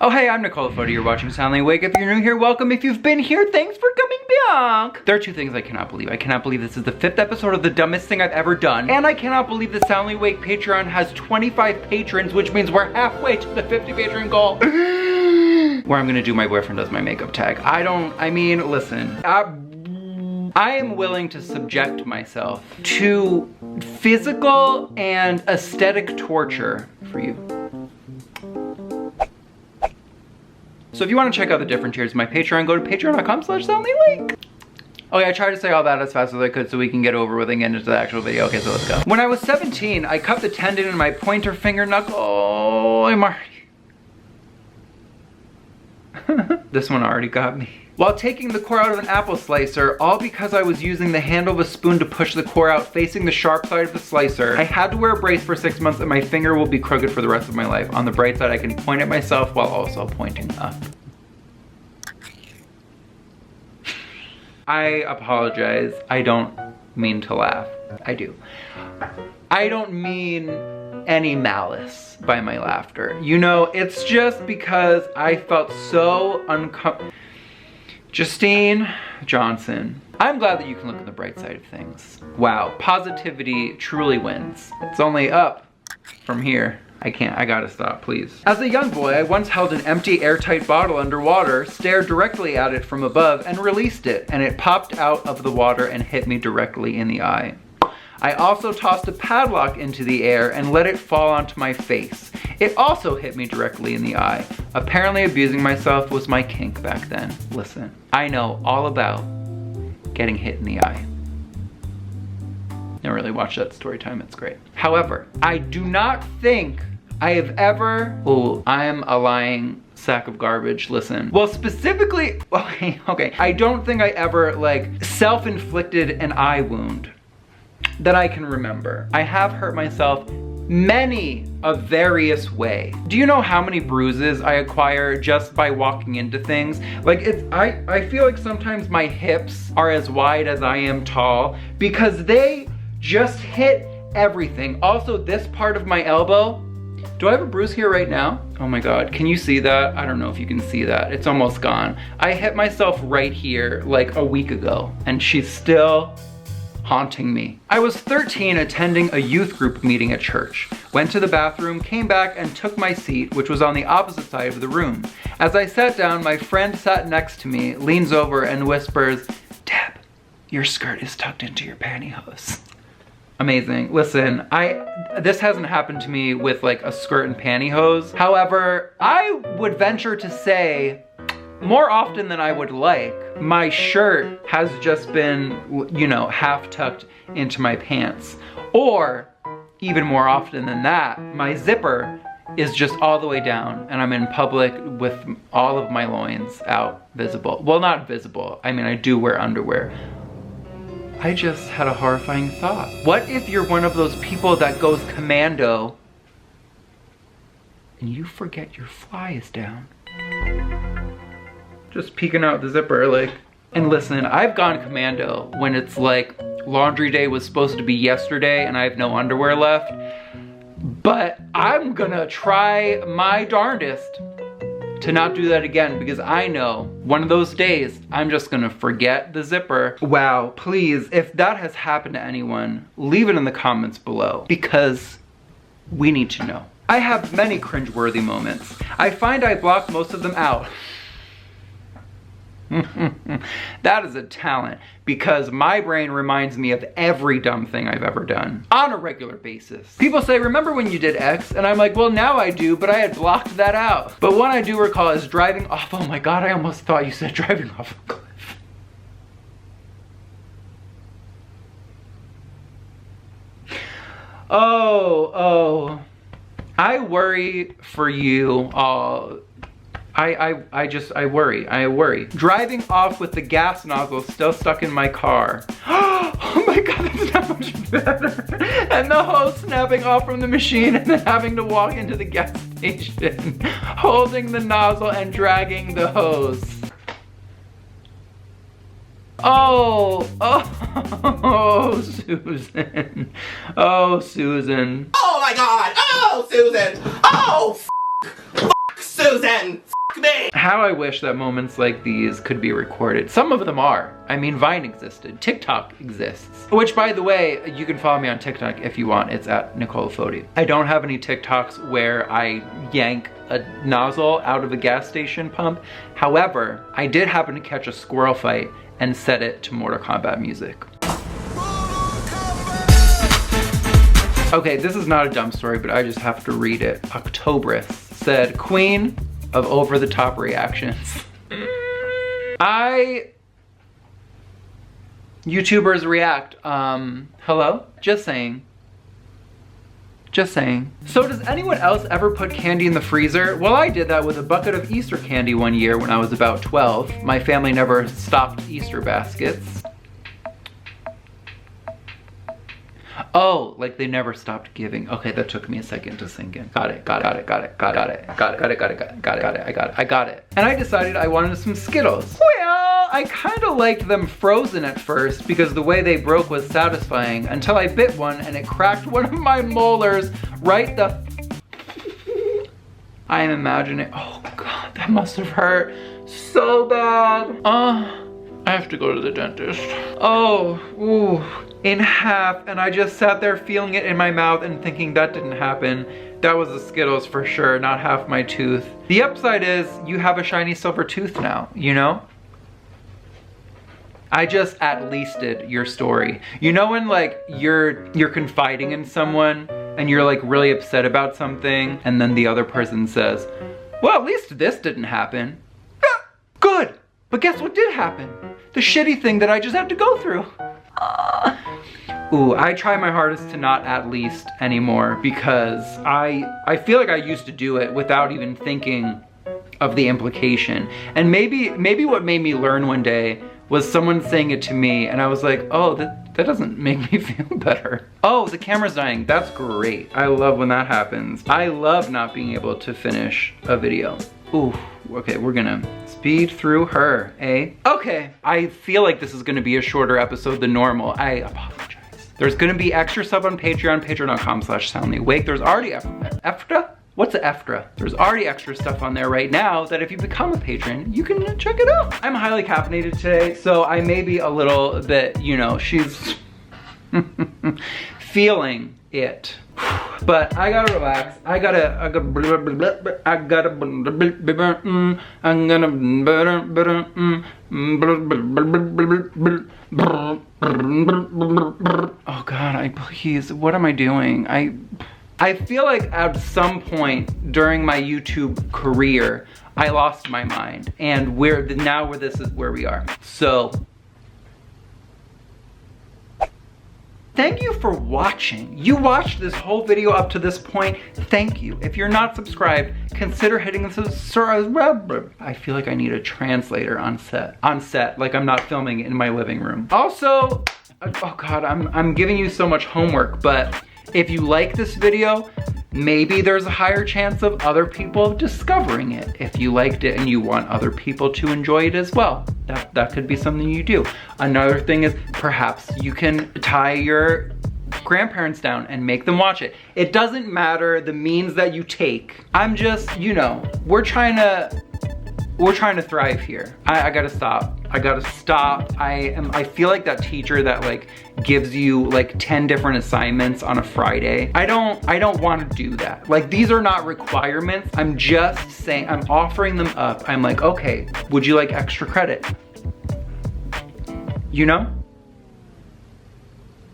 Oh hey, I'm Nicole Fody. You're watching Soundly Awake. If you're new here, welcome. If you've been here, thanks for coming back. There are two things I cannot believe. I cannot believe this is the 5th episode of the dumbest thing I've ever done. And I cannot believe the Soundly Awake Patreon has 25 patrons, which means we're halfway to the 50 patron goal. Where I'm gonna do my boyfriend does my makeup tag. Listen. I am willing to subject myself to physical and aesthetic torture for you. So if you want to check out the different tiers of my Patreon, go to patreon.com/soundlyawake. Okay, I tried to say all that as fast as I could so we can get over with and get into the actual video. Okay, so let's go. When I was 17, I cut the tendon in my pointer finger knuckle. Oh, I'm already... This one already got me. While taking the core out of an apple slicer, all because I was using the handle of a spoon to push the core out facing the sharp side of the slicer. I had to wear a brace for 6 months and my finger will be crooked for the rest of my life. On the bright side, I can point at myself while also pointing up. I apologize. I don't mean to laugh. I do. I don't mean any malice by my laughter. You know, it's just because I felt so uncomfortable. Justine Johnson. I'm glad that you can look at the bright side of things. Wow, positivity truly wins. It's only up from here. I gotta stop, please. As a young boy, I once held an empty airtight bottle underwater, stared directly at it from above, and released it, and it popped out of the water and hit me directly in the eye. I also tossed a padlock into the air and let it fall onto my face. It also hit me directly in the eye. Apparently abusing myself was my kink back then. Listen, I know all about getting hit in the eye. Never really watched that story time, it's great. However, I do not think I have ever, I am a lying sack of garbage, listen. Well, specifically, okay, I don't think I ever self-inflicted an eye wound that I can remember. I have hurt myself many a various way. Do you know how many bruises I acquire just by walking into things? I feel like sometimes my hips are as wide as I am tall because they just hit everything. Also, this part of my elbow, do I have a bruise here right now? Oh my God, can you see that? I don't know if you can see that. It's almost gone. I hit myself right here like a week ago and she's still haunting me. I was 13 attending a youth group meeting at church. Went to the bathroom, came back and took my seat, which was on the opposite side of the room. As I sat down, my friend sat next to me, leans over and whispers, "Deb, your skirt is tucked into your pantyhose." Amazing. Listen, this hasn't happened to me with a skirt and pantyhose. However, I would venture to say, more often than I would like, my shirt has just been, you know, half tucked into my pants. Or, even more often than that, my zipper is just all the way down and I'm in public with all of my loins out visible. Well, not visible. I mean, I do wear underwear. I just had a horrifying thought. What if you're one of those people that goes commando and you forget your fly is down? Just peeking out the zipper, and listen, I've gone commando when it's laundry day was supposed to be yesterday and I have no underwear left. But I'm gonna try my darndest to not do that again because I know one of those days I'm just gonna forget the zipper. Wow, please, if that has happened to anyone, leave it in the comments below because we need to know. I have many cringeworthy moments. I find I block most of them out. That is a talent because my brain reminds me of every dumb thing I've ever done on a regular basis. People say, remember when you did X? And I'm like, well, now I do, but I had blocked that out. But one I do recall is driving off. Oh my God, I almost thought you said driving off a cliff. Oh, I worry for you all. I worry. Driving off with the gas nozzle still stuck in my car. Oh my God, that's not much better. And the hose snapping off from the machine and then having to walk into the gas station, holding the nozzle and dragging the hose. Oh, Susan. Oh, Susan. Oh my God, oh, Susan. Oh, Susan. me. How I wish that moments like these could be recorded. Some of them are. I mean, Vine existed. TikTok exists. Which, by the way, you can follow me on TikTok if you want. It's at Nicole Foti. I don't have any TikToks where I yank a nozzle out of a gas station pump. However, I did happen to catch a squirrel fight and set it to Mortal Kombat music. Okay, this is not a dumb story, but I just have to read it. Octobrist said, queen of over-the-top reactions. YouTubers react. Hello? Just saying. Just saying. So does anyone else ever put candy in the freezer? Well, I did that with a bucket of Easter candy one year when I was about 12. My family never stopped Easter baskets. Oh, like they never stopped giving. Okay, that took me a second to sink in. Got it. I got it. And I decided I wanted some Skittles. Well, I kind of liked them frozen at first because the way they broke was satisfying until I bit one and it cracked one of my molars right the... I am imagining, oh God, that must have hurt so bad. I have to go to the dentist. Oh, ooh. In half, and I just sat there feeling it in my mouth and thinking that didn't happen. That was the Skittles for sure, not half my tooth. The upside is you have a shiny silver tooth now, you know? I just at leasted your story. You know when like you're confiding in someone and you're like really upset about something and then the other person says, well, at least this didn't happen. Ah, good, but guess what did happen? The shitty thing that I just had to go through. Ooh, I try my hardest to not at least anymore because I feel like I used to do it without even thinking of the implication. And maybe what made me learn one day was someone saying it to me and I was like, oh, that doesn't make me feel better. Oh, the camera's dying. That's great. I love when that happens. I love not being able to finish a video. Ooh, okay, we're gonna speed through her, eh? Okay, I feel like this is gonna be a shorter episode than normal. I apologize. There's gonna be extra stuff on Patreon, patreon.com/soundlyawake. There's already extra? What's an extra? There's already extra stuff on there right now that if you become a patron, you can check it out. I'm highly caffeinated today, so I may be a little bit, you know, she's feeling it. But I gotta relax. I'm oh God, please, what am I doing? I feel like at some point during my YouTube career, I lost my mind, and this is where we are. So, thank you for watching. You watched this whole video up to this point. Thank you. If you're not subscribed, consider hitting the subscribe. I feel like I need a translator on set. Like I'm not filming in my living room. Also, oh God, I'm giving you so much homework, but if you like this video, maybe there's a higher chance of other people discovering it. If you liked it and you want other people to enjoy it as well, that could be something you do. Another thing is perhaps you can tie your grandparents down and make them watch it. It doesn't matter the means that you take. I'm just, you know, we're trying to thrive here. I gotta stop. I feel like that teacher that like gives you like 10 different assignments on a Friday. I don't want to do that. Like these are not requirements. I'm just saying, I'm offering them up. I'm like, okay, would you like extra credit? You know?